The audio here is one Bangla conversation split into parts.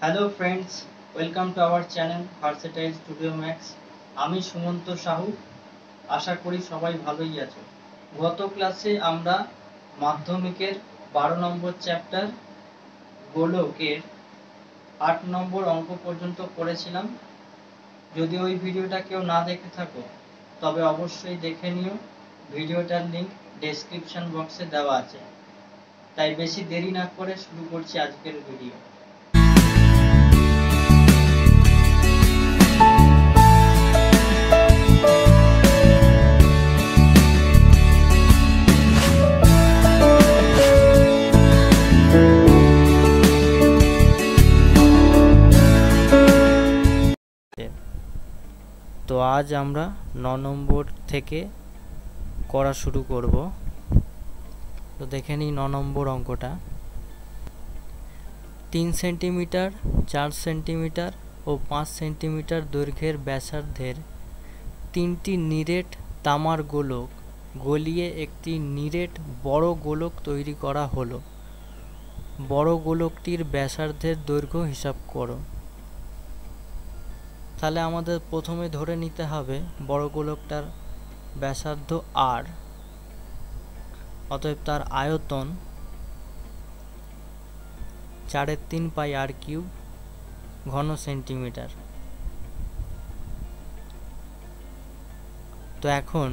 Hello friends, welcome to our channel versatile studio max. আমি সুমন্ত সাহু। আশা করি সবাই ভালোই আছো। গত ক্লাসে আমরা মাধ্যমিকের 12 নম্বর চ্যাপ্টার গোলকের 8 নম্বর অঙ্ক পর্যন্ত করেছিলাম। যদি ওই ভিডিওটা কেউ না দেখে থাকো তবে অবশ্যই দেখে নিও। ভিডিওটার লিঙ্ক ডেসক্রিপশন বক্সে দেওয়া আছে। তাই বেশি দেরি না করে শুরু করছি আজকের ভিডিও। তো আজ আমরা 9 নম্বর থেকে করা শুরু করব। তো দেখে নিই 9 নম্বর অঙ্কটা। 3 সেন্টিমিটার, 4 সেন্টিমিটার ও 5 সেন্টিমিটার দৈর্ঘ্যের ব্যাসার্ধের 3টি নিরেট তামার গোলক গলিয়ে একটি নিরেট বড় গোলক তৈরি করা হলো। বড় গোলকটির ব্যাসার্ধের দৈর্ঘ্য হিসাব করো। তাহলে আমাদের প্রথমে ধরে নিতে হবে বড় গোলকটার ব্যাসার্ধ আর, অতএব তার আয়তন 4/3 পাই আর কিউব ঘন সেন্টিমিটার। তো এখন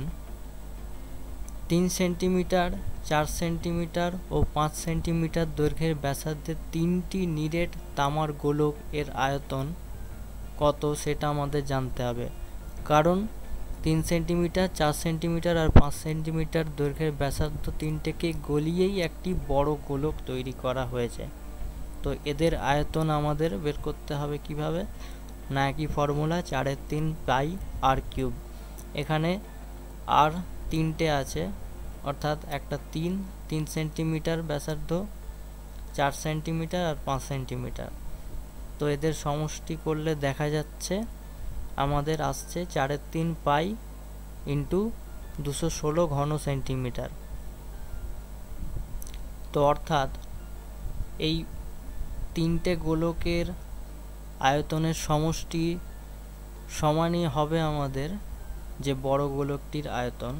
3 সেন্টিমিটার, 4 সেন্টিমিটার ও 5 সেন্টিমিটার দৈর্ঘ্যের ব্যাসার্ধের 3টি নিরেট তামার গোলক এর আয়তন কত সেটা আমাদের জানতে হবে। কারণ 3 সেন্টিমিটার, 4 সেন্টিমিটার আর 5 সেন্টিমিটার দৈর্ঘ্যের ব্যাসার্ধ তিনটেকে গলিয়েই একটি বড় গোলক তৈরি করা হয়েছে। তো এদের আয়তন আমাদের বের করতে হবে কিভাবে, না একই ফর্মুলা 4/3 পাই আর কিউব। এখানে আর তিনটে আছে, অর্থাৎ একটা 3 সেন্টিমিটার ব্যাসার্ধ, 4 সেন্টিমিটার আর 5 সেন্টিমিটার। তো এদের সমষ্টি করলে দেখা যাচ্ছে আমাদের আসছে 4/3 পাই ইন্টু 216 ঘন সেন্টিমিটার। তো অর্থাৎ এই তিনটে গোলকের আয়তনের সমষ্টি সমানই হবে আমাদের যে বড় গোলকটির আয়তন,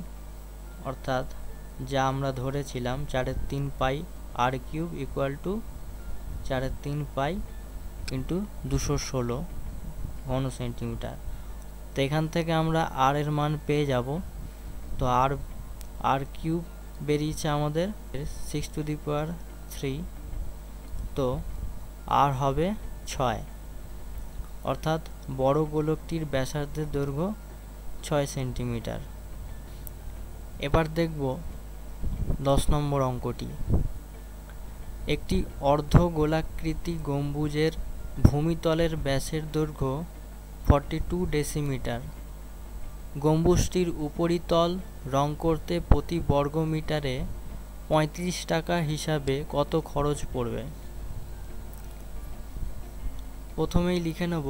অর্থাৎ যা আমরা ধরেছিলাম 4/3 pi r cube equal to 4/3 pi into 216 ঘন সেন্টিমিটার। তো এখান থেকে আমরা আর এর মান পেয়ে যাব। তো আর কিউব বেরিয়েছে আমাদের 6⁻3। তো আর হবে 6, অর্থাৎ বড় গোলকটির ব্যাসার্ধের দৈর্ঘ্য 6 সেন্টিমিটার। এবার দেখব 10 নম্বর অঙ্কটি। একটি অর্ধ গোলাকৃতি গম্বুজের ভূমিতলের ব্যাসের দৈর্ঘ্য 42 ডেসিমিটার। গম্বুজটির উপরিতল রং করতে প্রতি বর্গমিটারে 35 টাকা হিসাবে কত খরচ পড়বে? প্রথমেই লিখে নেব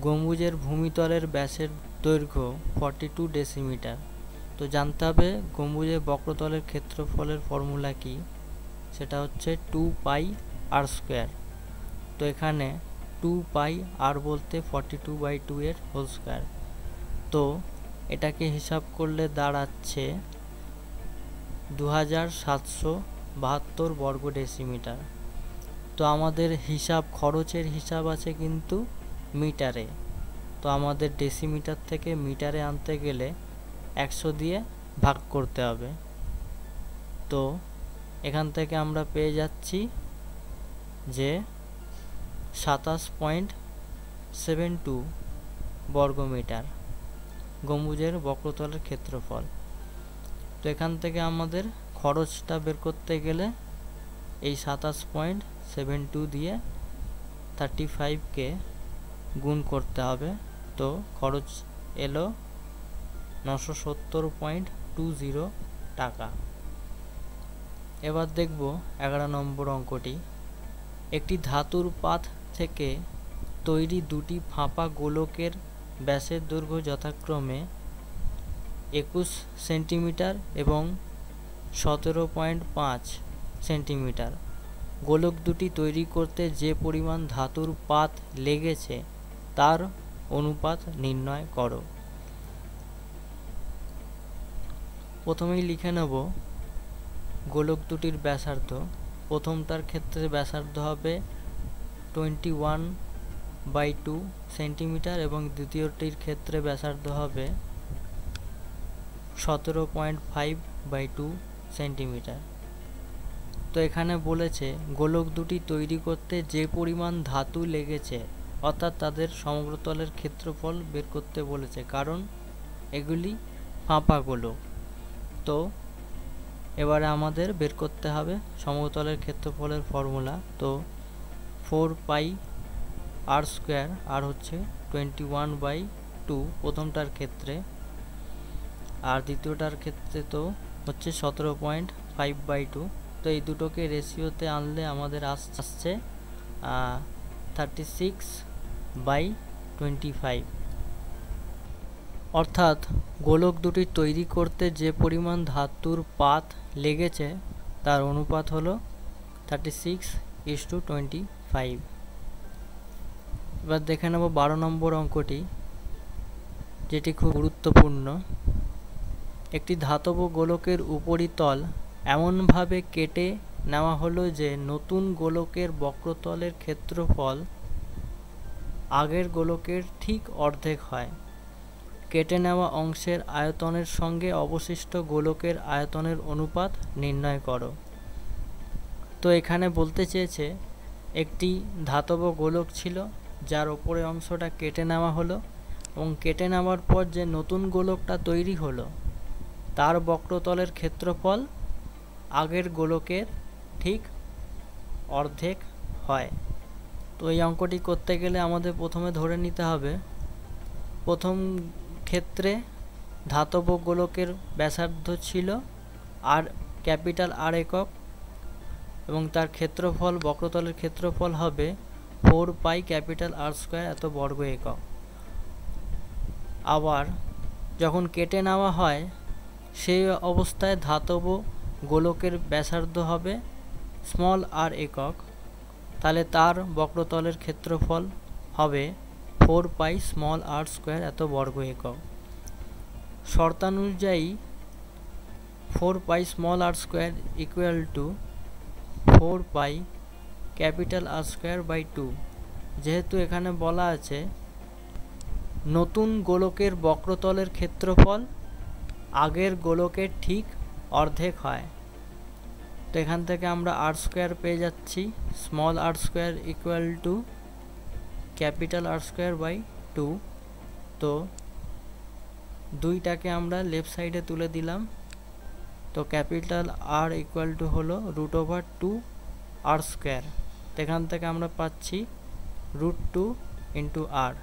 গম্বুজের ভূমিতলের ব্যাসের দৈর্ঘ্য 42 ডেসিমিটার। তো জানতে হবে গম্বুজের বক্রতলের ক্ষেত্রফলের ফর্মুলা কি, সেটা হচ্ছে 2 পাই আর স্কোয়ার। তো এখানে 2 পাই আর বলতে 42/2 এর হোল স্কোয়ার। তো এটাকে হিসাব করলে দাঁড়াচ্ছে 2772 বর্গ ডেসিমিটার। তো আমাদের খরচের হিসাব আছে কিন্তু মিটারে। তো আমাদের ডেসিমিটার থেকে মিটারে আনতে গেলে 100 দিয়ে ভাগ করতে হবে। তো এখান থেকে আমরা পেয়ে যাচ্ছি যে 27.72 বর্গমিটার গম্বুজের বক্রতলের ক্ষেত্রফল। তো এখান থেকে আমাদের খরচটা বের করতে গেলে এই 27.72 দিয়ে 35কে গুণ করতে হবে। তো খরচ এলো 970.20 টাকা। এবার দেখব 11 নম্বর অঙ্কটি। একটি ধাতুর পাত থেকে তৈরি দুটি ফাঁপা গোলকের ব্যাসের দৈর্ঘ্য যথাক্রমে 21 সেন্টিমিটার এবং 17.5 সেন্টিমিটার। গোলক দুটি তৈরি করতে যে পরিমাণ ধাতুর পাত লেগেছে তার অনুপাত নির্ণয় করো। প্রথমেই লিখে নেব গোলক দুটির ব্যাসার্ধ। প্রথমটার ক্ষেত্রে ব্যাসার্ধ হবে 21/2 সেন্টিমিটার এবং দ্বিতীয়টির ক্ষেত্রে ব্যাসার্ধ হবে 17.5/2 সেন্টিমিটার। তো এখানে বলেছে গোলক দুটি তৈরি করতে যে পরিমাণ ধাতু লেগেছে, অর্থাৎ তাদের সমগ্রতলের ক্ষেত্রফল বের করতে বলেছে, কারণ এগুলি ফাঁপা গোলক। তো এবারে আমাদের বের করতে হবে সমতলের ক্ষেত্রফলের ফর্মুলা। তো 4πr², আর হচ্ছে 21/2 প্রথমটার ক্ষেত্রে, আর দ্বিতীয়টার ক্ষেত্রে তো হচ্ছে 17.5/2। তো এই দুটোকে রেশিওতে আনলে আমাদের আসছে 36/25। অর্থাৎ গোলক দুটি তৈরি করতে যে পরিমাণ ধাতুর পাত লেগেছে তার অনুপাত হলো 36:25। এবার দেখে নেব 12 নম্বর অঙ্কটি, যেটি খুব গুরুত্বপূর্ণ। একটি ধাতব গোলকের উপরিতল এমনভাবে কেটে নেওয়া হলো যে নতুন গোলকের বক্রতলের ক্ষেত্রফল আগের গোলকের ঠিক অর্ধেক হয়। কেটে নেওয়া অংশের আয়তনের সঙ্গে অবশিষ্ট গোলকের আয়তনের অনুপাত নির্ণয় করো। তো এখানে বলতে চেয়েছে একটি ধাতব গোলক ছিল যার ওপরের অংশটা কেটে নেওয়া হলো, এবং কেটে নেওয়ার পর যে নতুন গোলকটা তৈরি হলো তার বক্রতলের ক্ষেত্রফল আগের গোলকের ঠিক অর্ধেক হয়। তো এই অঙ্কটি করতে গেলে আমাদের প্রথমে ধরে নিতে হবে প্রথম ক্ষেত্রে ধাতব গোলকের ব্যাসার্ধ ছিল R একক, এবং তার ক্ষেত্রফল বক্রতলের ক্ষেত্রফল হবে 4πR² এত বর্গ একক। আবার যখন কেটে নেওয়া হয় সেই অবস্থায় ধাতব গোলকের ব্যাসার্ধ হবে r একক, তাহলে তার বক্রতলের ক্ষেত্রফল হবে 4πr² এত বর্গ একক। শর্তানুযায়ী 4πr² ইকুয়াল টু 4πR²/2। যেহেতু এখানে বলা আছে নতুন গোলকের বক্রতলের ক্ষেত্রফল আগের গোলকের ঠিক অর্ধেক হয়, তো এখান থেকে আমরা r² পেয়ে যাচ্ছি r² ইকুয়াল টু R²/2। তো দুইটাকে আমরা লেফট সাইডে তুলে দিলাম। তো R ইকুয়াল টু হলো √2r²। তো এখান থেকে আমরা পাচ্ছি √2 × r।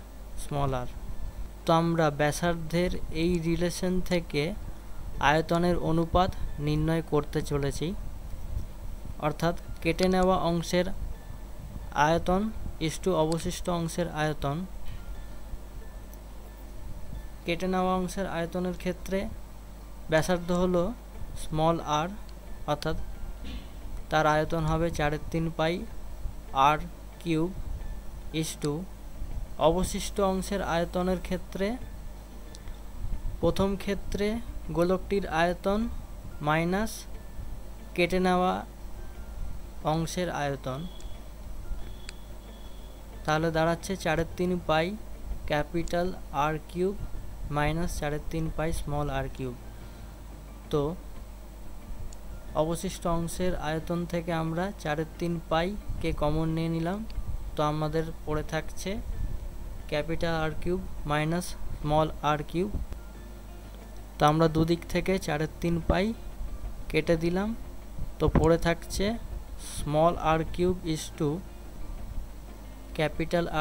তো আমরা ব্যাসার্ধের এই রিলেশন থেকে আয়তনের অনুপাত নির্ণয় করতে চলেছি, অর্থাৎ কেটে নেওয়া অংশের আয়তন ইস্টু অবশিষ্ট অংশের আয়তন। কেটে নেওয়া অংশের আয়তনের ক্ষেত্রে ব্যাসার্ধ হলো r, অর্থাৎ তার আয়তন হবে 4/3πr³ ইস্টু অবশিষ্ট অংশের আয়তনের ক্ষেত্রে প্রথম ক্ষেত্রে গোলকটির আয়তন মাইনাস কেটে নেওয়া অংশের আয়তন, তাহলে দাঁড়াচ্ছে 4/3πR³ মাইনাস 4/3πr³। তো অবশিষ্ট অংশের আয়তন থেকে আমরা 4/3π কে কমন নিয়ে নিলাম, তো আমাদের পড়ে থাকছে R³ মাইনাস r³। তো আমরা দুদিক থেকে 4/3π কেটে দিলাম, তো পড়ে থাকছে r³ is to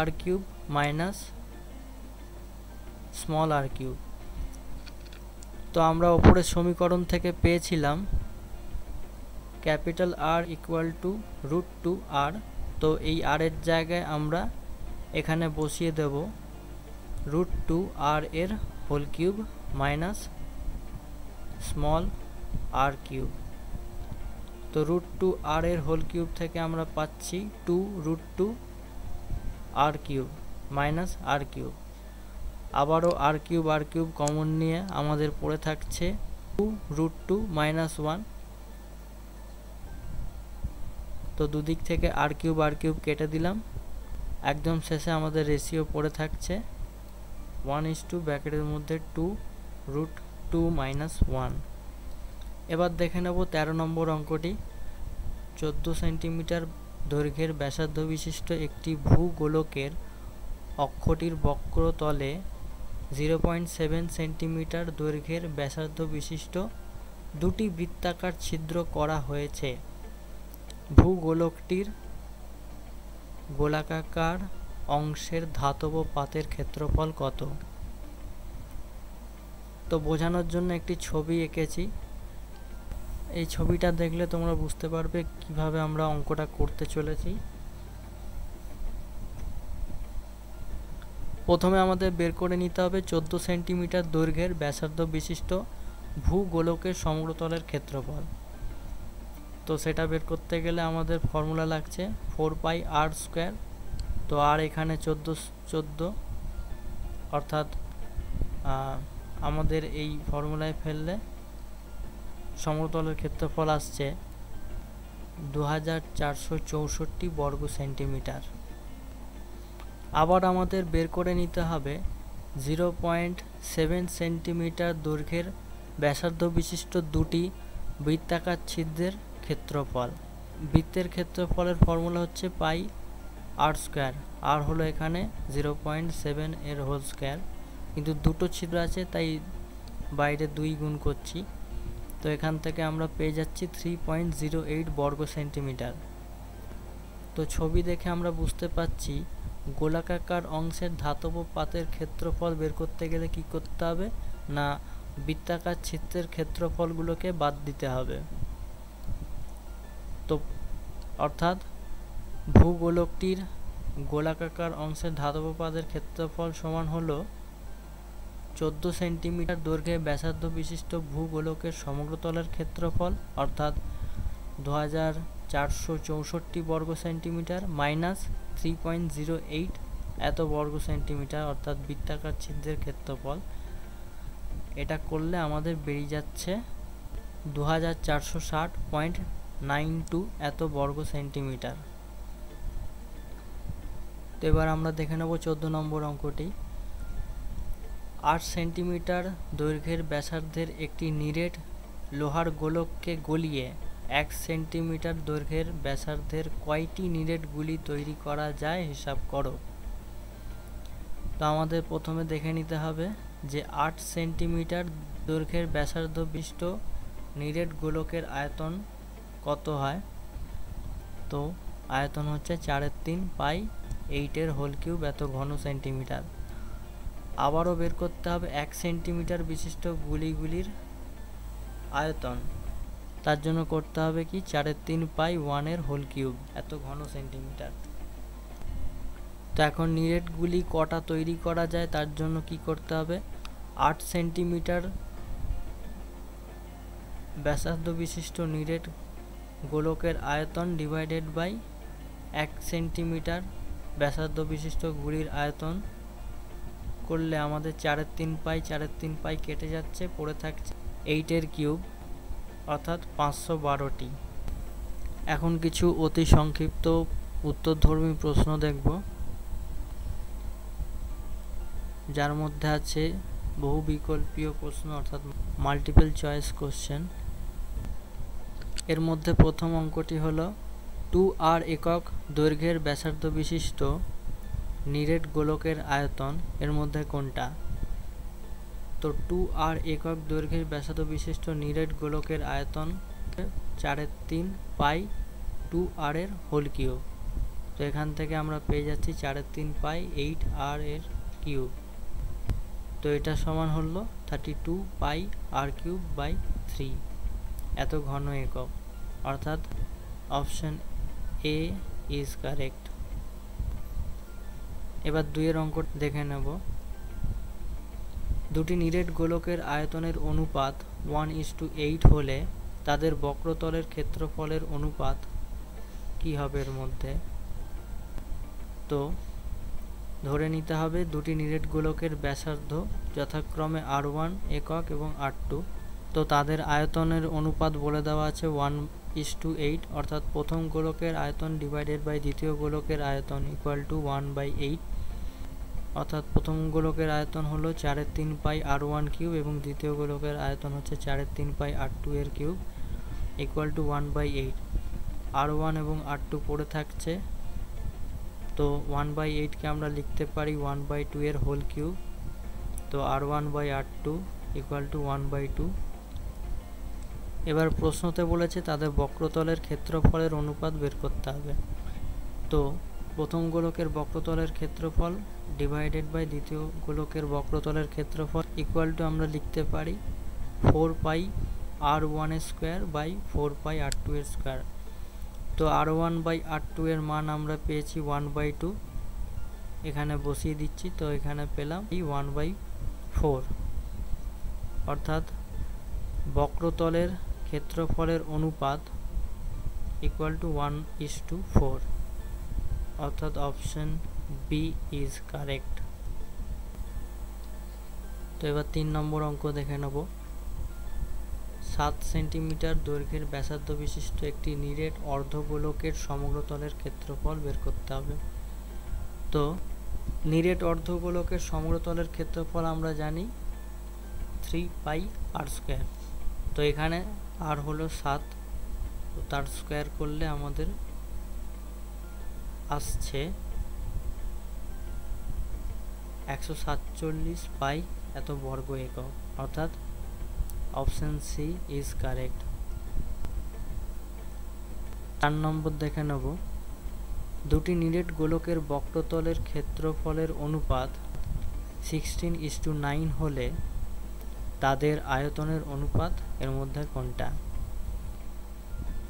R³ minus r³। তো আমরা ওপরের সমীকরণ থেকে পেয়েছিলাম R ইকুয়াল টু √2r। তো এই r এর জায়গায় আমরা এখানে বসিয়ে দেব √2r এর হোল কিউব মাইনাস r³। তো √2r এর হোল কিউব থেকে আমরা পাচ্ছি 2√2r cube minus r cube. আবারও r কিউব কমন নিয়ে আমাদের পড়ে থাকছে 2√2 মাইনাস 1। তো দুদিক থেকে r কিউব কেটে দিলাম। একদম শেষে আমাদের রেশিও পড়ে থাকছে 1:2 ব্র্যাকেটের মধ্যে 2√2 মাইনাস 1। এবার দেখে নেব 13 নম্বর অঙ্কটি। 14 সেন্টিমিটার দৈর্ঘ্যের ব্যাসার্ধ বিশিষ্ট একটি ভূগোলকের অক্ষটির বক্রতলে 0.7 সেন্টিমিটার দৈর্ঘ্যের ব্যাসার্ধ বিশিষ্ট দুটি বৃত্তাকার ছিদ্র করা হয়েছে। ভূগোলকটির গোলাকার অংশের ধাতব পাতের ক্ষেত্রফল কত? তো বোঝানোর জন্য একটি ছবি এঁকেছি। এই ছবিটা দেখলে তোমরা বুঝতে পারবে কিভাবে আমরা অঙ্কটা করতে চলেছি। প্রথমে আমাদের বের করে নিতে হবে 14 সেন্টিমিটার দৈর্ঘ্যের ব্যাসার্ধ বিশিষ্ট ভূগোলকের সমগ্রতলের ক্ষেত্রফল। তো সেটা বের করতে গেলে আমাদের ফর্মুলা লাগছে 4πr²। তো আর এখানে 14 অর্থাৎ আমাদের এই ফর্মুলায় ফেললে সমতলের ক্ষেত্রফল আসছে 2464 বর্গ সেন্টিমিটার। আবার আমাদের বের করে নিতে হবে 0.7 সেন্টিমিটার দৈর্ঘ্যের ব্যাসার্ধ বিশিষ্ট দুটি বৃত্তাকার ছিদ্রের ক্ষেত্রফল। বৃত্তের ক্ষেত্রফলের ফর্মুলা হচ্ছে πr²। আর হলো এখানে 0.7 এর হোল স্কয়ার, কিন্তু দুটো ছিদ্র আছে তাই বাইরে 2 গুণ করছি। তো এখান থেকে আমরা পেয়ে যাচ্ছি 3.08 বর্গ সেন্টিমিটার। তো ছবি দেখে আমরা বুঝতে পাচ্ছি গোলাকার অংশের ধাতব পাতের ক্ষেত্রফল বের করতে গেলে কি করতে হবে না বৃত্তাকার ছিদ্রের ক্ষেত্রফলগুলোকে বাদ দিতে হবে। তো অর্থাৎ ভূগোলকটির গোলাকার অংশের ধাতব পাতের ক্ষেত্রফল সমান হলো 14 সেন্টিমিটার দৈর্ঘ্যের ব্যাসার্ধ বিশিষ্ট ভূগোলকের সমগ্রতলের ক্ষেত্রফল অর্থাৎ 2464 বর্গ সেন্টিমিটার মাইনাস 3.08 এত বর্গ সেন্টিমিটার অর্থাৎ বৃত্তাকার ছিদ্রের ক্ষেত্রফল। এটা করলে আমাদের বেরিয়ে যাচ্ছে 2460.92 এত বর্গ সেন্টিমিটার। তো এবার আমরা দেখে নেব 14 নম্বর অঙ্কটি। 8 সেন্টিমিটার দৈর্ঘ্যের ব্যাসার্ধের একটি নিরেট লোহার গোলককে গলিয়ে 1 সেন্টিমিটার দৈর্ঘ্যের ব্যাসার্ধের কয়টি নিরেট গুলি তৈরি করা যায় হিসাব করো। তো আমাদের প্রথমে দেখে নিতে হবে যে 8 সেন্টিমিটার দৈর্ঘ্যের ব্যাসার্ধ বিশিষ্ট নিরেট গোলকের আয়তন কত হয়। তো আয়তন হচ্ছে 4/3π8 এর হোল কিউব এত ঘন সেন্টিমিটার। আবারও বের করতে হবে 1 সেন্টিমিটার বিশিষ্ট গুলিগুলির আয়তন। তার জন্য করতে হবে কি 4/3π1 এর হোল কিউব এত ঘন সেন্টিমিটার। তো এখন নিরেটগুলি কটা তৈরি করা যায় তার জন্য কি করতে হবে 8 সেন্টিমিটার ব্যাসার্ধ বিশিষ্ট নিরেট গোলকের আয়তন ডিভাইডেড বাই 1 সেন্টিমিটার ব্যাসার্ধ বিশিষ্ট গুলির আয়তন করলে আমাদের 4/3π কেটে যাচ্ছে, পড়ে থাকছে 8 এর কিউব অর্থাৎ 512টি। এখন কিছু অতি সংক্ষিপ্ত উত্তরধর্মী প্রশ্ন দেখব, যার মধ্যে আছে বহু বিকল্পীয় প্রশ্ন অর্থাৎ মাল্টিপল চয়েস কোশ্চেন। এর মধ্যে প্রথম অঙ্কটি হলো 2r একক দৈর্ঘ্যের ব্যাসার্ধ বিশিষ্ট নিরেট গোলকের আয়তন এর মধ্যে কোনটা। তো 2r একক দৈর্ঘ্যের ব্যাসার্ধ বিশিষ্ট নিরেট গোলকের আয়তন 4/3π 2r এর হোল কিউব। তো এখান থেকে আমরা পেয়ে যাচ্ছি 4/3π8r এর কিউব। তো এটা সমান হলো 32πr³ এত ঘন একক, অর্থাৎ অপশন এ ইজ কারেক্ট। এবার 2 এর অঙ্ক দেখে নেব। দুটি নিরেট গোলকের আয়তনের অনুপাত 1:8 হলে তাদের বক্রতলের ক্ষেত্রফলের অনুপাত কি হবে এর মধ্যে? তো ধরে নিতে হবে দুটি নিরেট গোলকের ব্যাসার্ধ যথাক্রমে r1 একক এবং r2। তো তাদের আয়তনের অনুপাত বলে দেওয়া আছে 1:8, অর্থাৎ প্রথম গোলকের আয়তন ডিভাইডেড বাই দ্বিতীয় গোলকের আয়তন ইকুয়াল টু 1/8। অর্থাৎ প্রথম গোলকের আয়তন হলো 4/3 r1 কিউব এবং দ্বিতীয় গোলকের আয়তন হচ্ছে 4/3 r2 এর কিউব ইকুয়াল টু 1/8। r1 এবং r2 পড়ে থাকছে, তো 1/8কে আমরা লিখতে পারি 1/2 এর হোল কিউব। তো r1/r2 ইকুয়াল টু 1/2। এবার প্রশ্নতে বলেছে তাদের বক্রতলের ক্ষেত্রফলের অনুপাত বের করতে হবে। তো প্রথম গোলকের বক্রতলের ক্ষেত্রফল ডিভাইডেড বাই দ্বিতীয় গোলকের বক্রতলের ক্ষেত্রফল ইকুয়াল টু আমরা লিখতে পারি 4πr1 এর স্কোয়ার বাই 4πr2 এর স্কোয়ার। তো r1/r2 এর মান আমরা পেয়েছি 1/2, এখানে বসিয়ে দিচ্ছি। তো এখানে পেলাম 1/4, অর্থাৎ বক্রতলের ক্ষেত্রফলের অনুপাত ইকুয়াল টু 1:4, অর্থাৎ অপশন বি ইজ কারেক্ট। তো এবার 3 নম্বর অঙ্ক দেখে নেব। 7 সেন্টিমিটার দৈর্ঘ্যের ব্যাসার্ধ বিশিষ্ট একটি নিরেট অর্ধগোলকের সমগ্রতলের ক্ষেত্রফল বের করতে হবে। তো নিরেট অর্ধগোলকের সমগ্রতলের ক্ষেত্রফল আমরা জানি 3πr²। তো এখানে আর হলো 7, তো তার স্কোয়ার করলে আমাদের আসছে 147 পাই এত বর্গ একক, অর্থাৎ অপশন সি ইজ কারেক্ট। 4 নম্বর দেখে নেব। দুটি নিরেট গোলকের বক্রতলের ক্ষেত্রফলের অনুপাত 16:9 হলে তাদের আয়তনের অনুপাত এর মধ্যে কোনটা?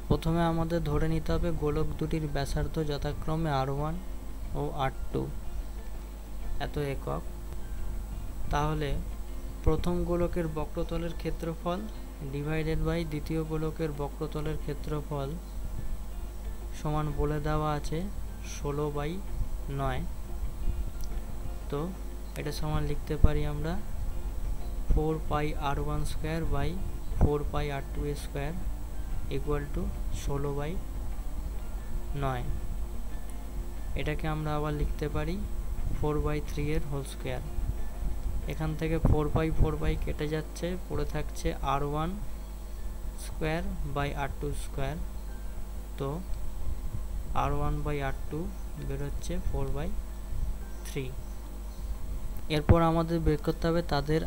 প্রথমে আমাদের ধরে নিতে হবে গোলক দুটির ব্যাসার্ধ যথাক্রমে r1 ও r2 এত একক। তাহলে প্রথম গোলকের বক্রতলের ক্ষেত্রফল ডিভাইডেড বাই দ্বিতীয় গোলকের বক্রতলের ক্ষেত্রফল সমান বলে দেওয়া আছে 16/9। তো এটা সমান লিখতে পারি আমরা 4πr1 square by 4πr2 square equal to 16/9। এটাকে আমরা আবার লিখতে পারি 4/3 এর হোল স্কোয়ার। এখান থেকে 4/4 কেটে যাচ্ছে, পড়ে থাকছে r1 square by r2 square. তো r1/r2 বেরোচ্ছে 4/3। এরপর আমাদের বের করতে হবে তাদের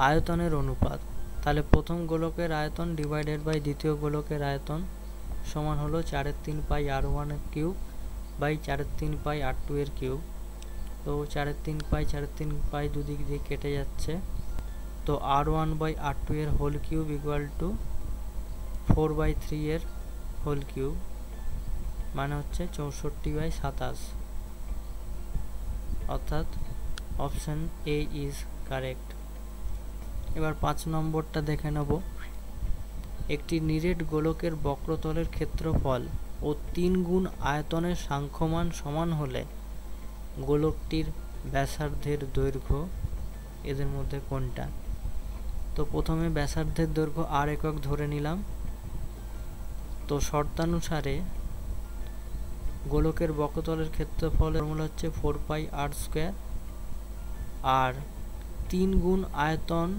আয়তনের অনুপাত। তাহলে প্রথম গোলকের আয়তন ডিভাইডেড বাই দ্বিতীয় গোলকের আয়তন সমান হলো 4/3 r1 কিউব বাই 4/3 r2 এর কিউব। তো 4/3 দুদিক দিয়ে কেটে যাচ্ছে, তো r1/r2 এর হোল কিউব ইকুয়াল টু 4/3 এর হোল কিউব, মানে হচ্ছে 64/27, অর্থাৎ অপশন এ ইজ কারেক্ট। এবার 5 নম্বরটা দেখে নেব। একটি নিরেট গোলকের বক্রতলের ক্ষেত্রফল ও 3 গুণ আয়তনের সাংখ্যমান সমান হলে গোলকটির ব্যাসার্ধের দৈর্ঘ্য এদের মধ্যে কোনটা? তো প্রথমে ব্যাসার্ধের দৈর্ঘ্য r একক ধরে নিলাম। তো শর্তানুসারে গোলকের বক্রতলের ক্ষেত্রফলের ফর্মুলা হচ্ছে 4πr², আর 3 গুণ আয়তন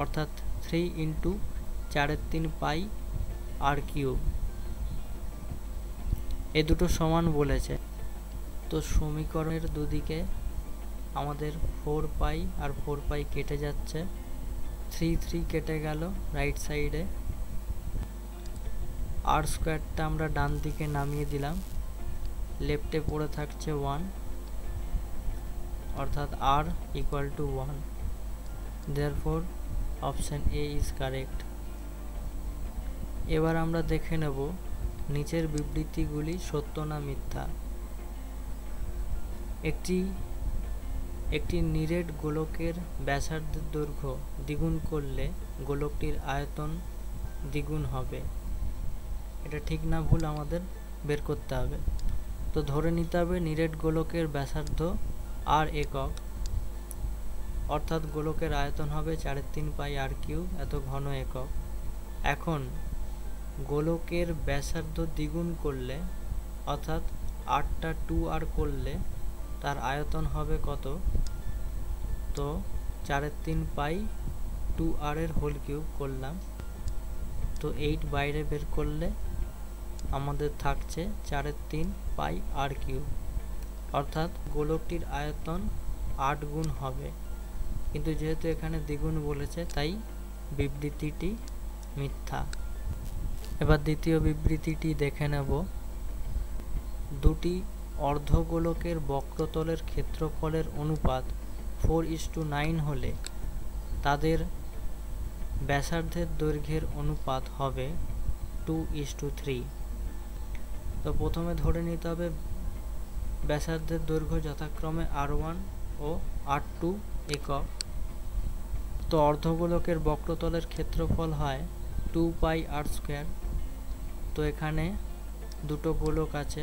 অর্থাৎ 3 × 4/3πr³ এ দুটো সমান বলেছে। তো সমীকরণের দুদিকে আমাদের 4π আর 4π কেটে যাচ্ছে, 3 কেটে গেল রাইট সাইডে। আর স্কোয়ারটা আমরা ডান দিকে নামিয়ে দিলাম, লেফটে পড়ে থাকছে 1, অর্থাৎ r equal to 1। Therefore option A is correct. এবার আমরা দেখে নেব নিচের বিবৃতিগুলি সত্য না মিথ্যা। একটি নিরেট গোলকের ব্যাসার্ধের দৈর্ঘ্য দ্বিগুণ করলে গোলকটির আয়তন দ্বিগুণ হবে। এটা ঠিক না ভুল আমাদের বের করতে হবে। তো ধরে নিতে হবে নিরেট গোলকের ব্যাসার্ধ আর একক, অর্থাৎ গোলকের আয়তন হবে 4/3 পাই আর কিউব এত ঘন একক। এখন গোলকের ব্যাসার্ধ দ্বিগুণ করলে, অর্থাৎ 8টা 2r করলে তার আয়তন হবে কত? তো 4/3 পাই 2r এর হোল কিউব করলাম, তো 8 বাইরে বের করলে আমাদের থাকছে 4/3 পাই আর কিউব, অর্থাৎ গোলকটির আয়তন 8 গুণ হবে। কিন্তু যেহেতু এখানে দ্বিগুণ বলেছে তাই বিবৃতিটি মিথ্যা। এবার দ্বিতীয় বিবৃতিটি দেখে নেব। দুটি অর্ধগোলকের বক্রতলের ক্ষেত্রফলের অনুপাত 4:9 হলে তাদের ব্যাসার্ধের দৈর্ঘ্যের অনুপাত হবে 2:3। তো প্রথমে ধরে নিতে হবে ব্যাসার্ধের দৈর্ঘ্য যথাক্রমে r1 ও r2 একক। তো অর্ধগোলকের বক্রতলের ক্ষেত্রফল হয় 2 পাই r স্কোয়ার। তো এখানে দুটো গোলক আছে,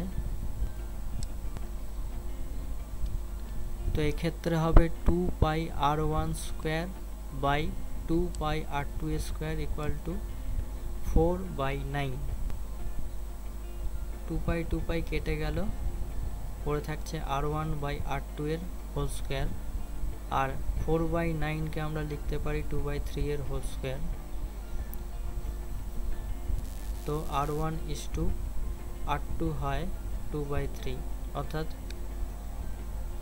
তো এক্ষেত্রে হবে 2 pi r1 square by 2 pi r2 square equal to 4/9। 2 pi কেটে গেল, পড়ে থাকছে r1 বাই r2 এর হোল স্কোয়ার, আর 4/9কে আমরা লিখতে পারি 2/3 এর হোল স্কোয়ার। তো r1:r2 হয় 2/3, অর্থাৎ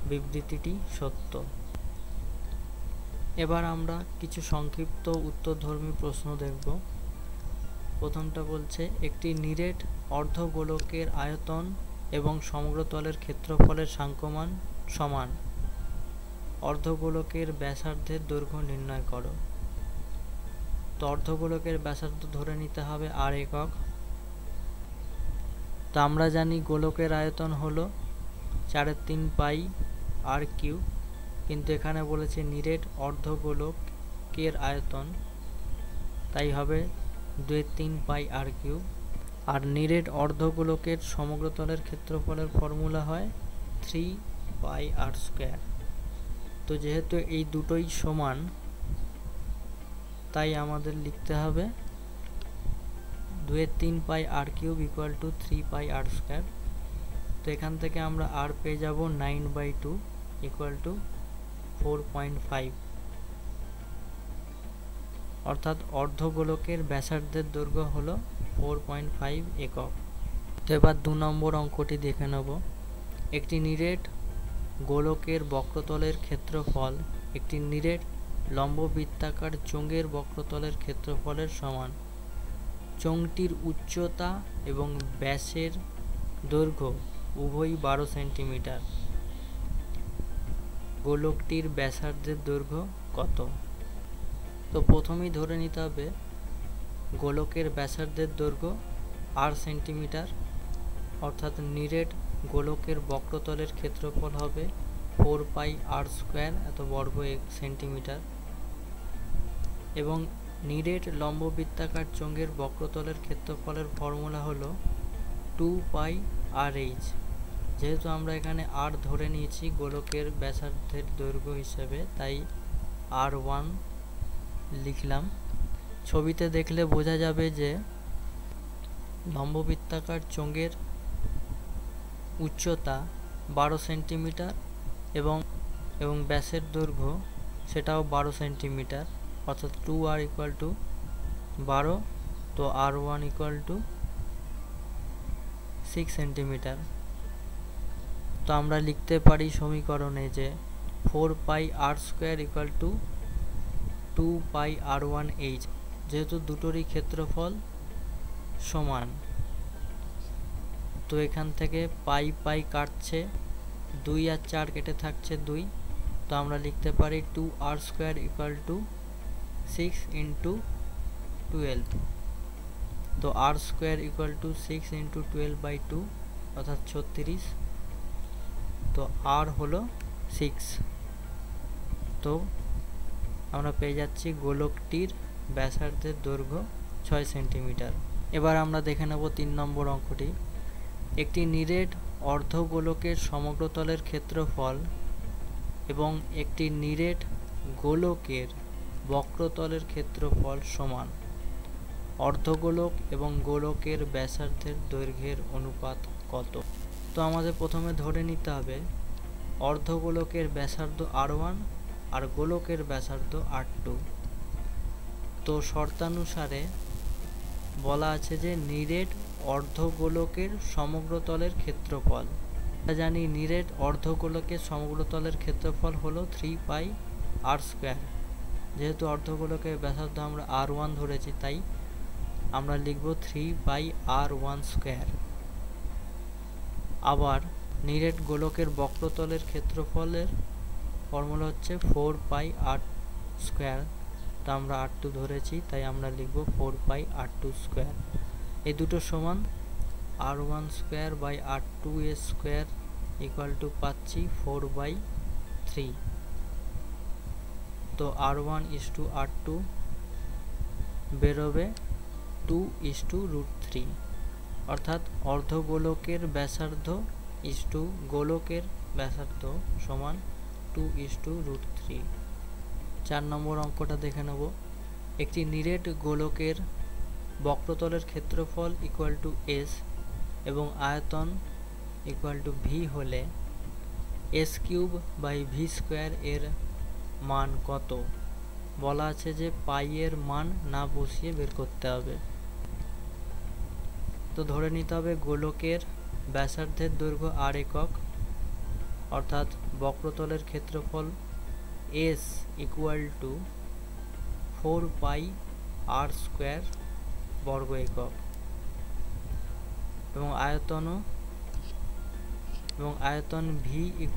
বিবৃতিটি সত্য। এবার আমরা কিছু সংক্ষিপ্ত উত্তরধর্মী প্রশ্ন দেখব। প্রথমটা বলছে একটি নিরেট অর্ধগোলকের আয়তন এবং সমগ্রতলের ক্ষেত্রফলের সাংখ্যমান সমান, অর্ধগোলকের ব্যাসার্ধের দৈর্ঘ্য নির্ণয় করো। তো অর্ধগোলকের ব্যাসার্ধ ধরে নিতে হবে আর একক। তো আমরা জানি গোলকের আয়তন হলো 4/3 পাই আর কিউব, কিন্তু এখানে বলেছে নিরেট অর্ধগোলকের আয়তন, তাই হবে 2/3 পাই আর কিউব। আর নিরেট অর্ধগোলকের সমগ্রতলের ক্ষেত্রফলের ফর্মুলা হয় 3 পাই আর স্কোয়ার। তো যেহেতু এই দুটোই সমান, তাই আমাদের লিখতে হবে 2/3 pi r cube equal to 3 pi r square. তো এখান থেকে আমরা আর পেয়ে যাব 9/2 ইকুয়াল টু 4.5, অর্থাৎ অর্ধগোলকের ব্যাসার্ধের দৈর্ঘ্য হলো 4.5 একক। তো এবার 2 নম্বর অঙ্কটি দেখে নেব। একটি নিরেট গোলকের বক্রতলের ক্ষেত্রফল একটি নিরেট লম্ববৃত্তাকার চোঙের বক্রতলের ক্ষেত্রফলের সমান। চোঙটির উচ্চতা এবং ব্যাসের দৈর্ঘ্য উভয়ই 12 সেন্টিমিটার। গোলকটির ব্যাসার্ধের দৈর্ঘ্য কত? তো প্রথমেই ধরে নিতে হবে গোলকের ব্যাসার্ধের দৈর্ঘ্য r সেন্টিমিটার, অর্থাৎ নিরেট গোলকের বক্রতলের ক্ষেত্রফল হবে 4 পাই আর স্কোয়ার এত বর্গ সেন্টিমিটার, এবং নিরেট লম্ববৃত্তাকার চোঙের বক্রতলের ক্ষেত্রফলের ফর্মুলা হলো 2 পাই আর এইচ। যেহেতু আমরা এখানে r ধরে নিয়েছি গোলকের ব্যাসার্ধের দৈর্ঘ্য হিসেবে, তাই r1 লিখলাম। ছবিতে দেখলে বোঝা যাবে যে লম্ববৃত্তাকার চোঙের উচ্চতা 12 সেন্টিমিটার এবং ব্যাসের দৈর্ঘ্য সেটাও 12 সেন্টিমিটার, অর্থাৎ 2r ইকুয়াল টু 12, তো r1 ইকুয়াল টু 6 সেন্টিমিটার। তো আমরা লিখতে পারি সমীকরণে যে 4 pi r square equal to 2 pi r1 H. যেহেতু দুটোরই ক্ষেত্রফল সমান, তো এখান থেকে পাই পাই কাটছে, 2 আর 4 কেটে থাকছে 2, তো আমরা লিখতে পারি 2r square equal two 6 into 12। তো r square equal two 6 into 12/2, অর্থাৎ 36। তো r হলো 6। তো আমরা পেয়ে যাচ্ছি গোলকটির ব্যাসার্ধের দৈর্ঘ্য 6 সেন্টিমিটার। এবার আমরা দেখে নেব 3 নম্বর অঙ্কটি। একটি নিরেট অর্ধগোলকের সমগ্রতলের ক্ষেত্রফল এবং একটি নিরেট গোলকের বক্রতলের ক্ষেত্রফল সমান। অর্ধগোলক এবং গোলকের ব্যাসার্ধের দৈর্ঘ্যের অনুপাত কত? তো আমাদের প্রথমে ধরে নিতে হবে অর্ধগোলকের ব্যাসার্ধ r1 আর গোলকের ব্যাসার্ধ r2। তো শর্তানুসারে বলা আছে যে নিরেট অর্ধগোলকের সমগ্রতলের ক্ষেত্রফল। আমরা জানি নিরেট অর্ধগোলকের সমগ্রতলের ক্ষেত্রফল হলো 3πr²। যেহেতু অর্ধগোলকের ব্যাসার্ধ আমরা r1 ধরেছি, তাই আমরা লিখব 3πr1²। আবার নিরেট গোলকের বক্রতলের ক্ষেত্রফলের ফর্মুলা হচ্ছে 4πr²। তা আমরা r2 ধরেছি, তাই আমরা লিখব 4πr2²। এই দুটো সমান r1²/r2² পাচ্ছি 4/3। তো r1:r2 বেরোবে 2:√3, অর্থাৎ অর্ধগোলকের ব্যাসার্ধ ইস্টু গোলকের ব্যাসার্ধ সমান 2:√3। 4 নম্বর অঙ্কটা দেখে নেব। একটি নিরেট গোলকের বক্রতলের ক্ষেত্রফল s এবং আয়তন v হলে s³/v² এর মান কত? বলা আছে যে পাই এর মান না বসিয়ে বের করতে হবে। তো ধরে নিতে হবে গোলকের ব্যাসার্ধের দৈর্ঘ্য r একক, অর্থাৎ বক্রতলের ক্ষেত্রফল s = 4πr² বর্গ একক, এবং আয়তন v =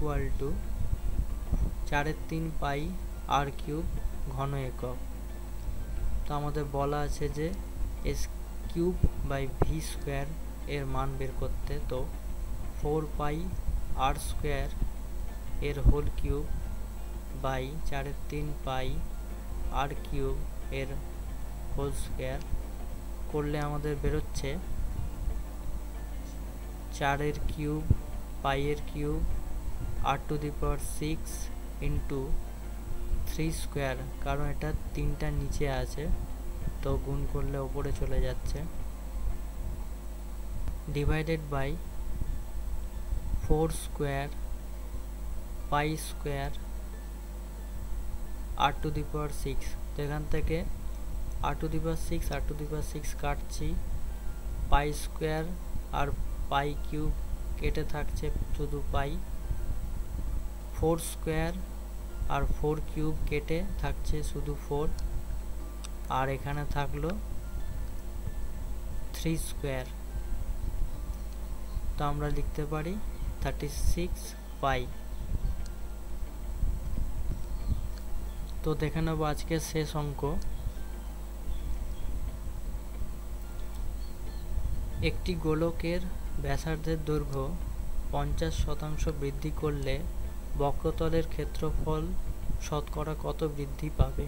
4/3πr³ ঘন একক। তো আমাদের বলা আছে যে s³/v² এর মান বের করতে। তো 4πr² এর হোল কিউব বাই 4/3πr³ এর হোল স্কোয়ার করলে আমাদের বেরোচ্ছে 4 কিউব পাইয়ের কিউব r⁶ ইন্টু 3², কারণ এটা 3টা নিচে আছে, তো গুণ করলে ওপরে চলে যাচ্ছে, ডিভাইডেড বাই 4² π² r⁶। তো এখান থেকে r⁶ কাটছি, π² আর π³ কেটে থাকছে শুধু পাই, 4² আর 4³ কেটে থাকছে শুধু 4, আর এখানে থাকলো 3²। তো আমরা লিখতে পারি 36π। তো দেখে নেব আজকের শেষ অঙ্ক। একটি গোলকের ব্যাসার্ধের দৈর্ঘ্য 50% বৃদ্ধি করলে বক্রতলের ক্ষেত্রফল শতকরা কত বৃদ্ধি পাবে?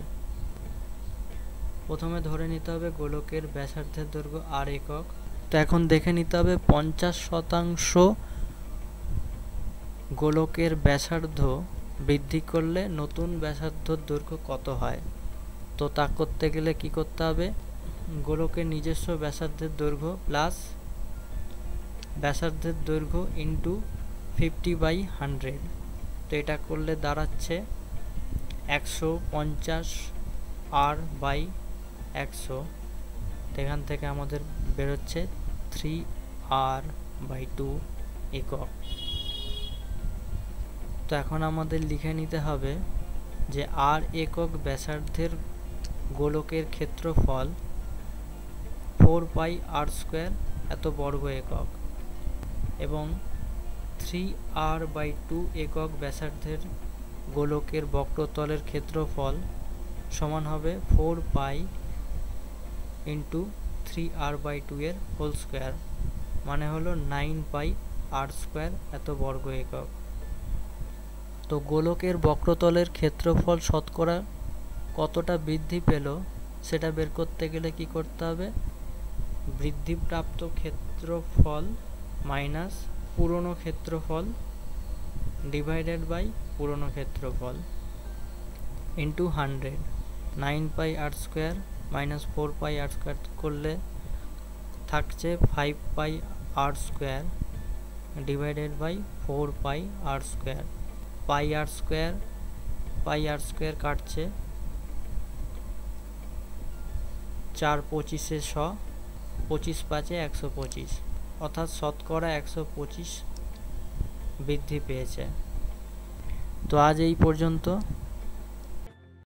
প্রথমে ধরে নিতে হবে গোলকের ব্যাসার্ধের দৈর্ঘ্য r একক। তো এখন দেখে নিতে হবে 50% গোলকের ব্যাসার্ধ বৃদ্ধি করলে নতুন ব্যাসার্ধর দৈর্ঘ্য কত হয়। তো তা করতে গেলে কি করতে হবে? গোলকের নিজস্ব ব্যাসার্ধের দৈর্ঘ্য প্লাস ব্যাসার্ধের দৈর্ঘ্য ইন্টু 50/100। তো এটা করলে দাঁড়াচ্ছে 150r/100। এখান থেকে আমাদের বেরোচ্ছে 3r/2 একক। তো এখন আমাদের লিখে নিতে হবে যে r একক ব্যাসার্ধের গোলকের ক্ষেত্রফল 4πr² এত বর্গ একক, এবং 3r/2 একক ব্যাসার্ধের গোলকের বক্রতলের ক্ষেত্রফল সমান হবে 4π ইন্টু 3r/2 এর হোল স্কোয়ার, মানে হলো 9πr² এত বর্গ একক। তো গোলকের বক্রতলের ক্ষেত্রফল শতকরা কতটা বৃদ্ধি পেল সেটা বের করতে গেলে কি করতে হবে, বৃদ্ধিপ্রাপ্ত ক্ষেত্রফল মাইনাস পুরনো ক্ষেত্রফল ডিভাইডেড বাই পুরনো ক্ষেত্রফল into 100। 9 pi r square minus 4 pi r square করলে থাকছে 5 pi r square divided by 4 pi r square. Pi r square কাটছে, 4 25 100, 25 5 125, অর্থাৎ শতকরা 125 বৃদ্ধি পেয়েছে। তো আজ এই পর্যন্ত।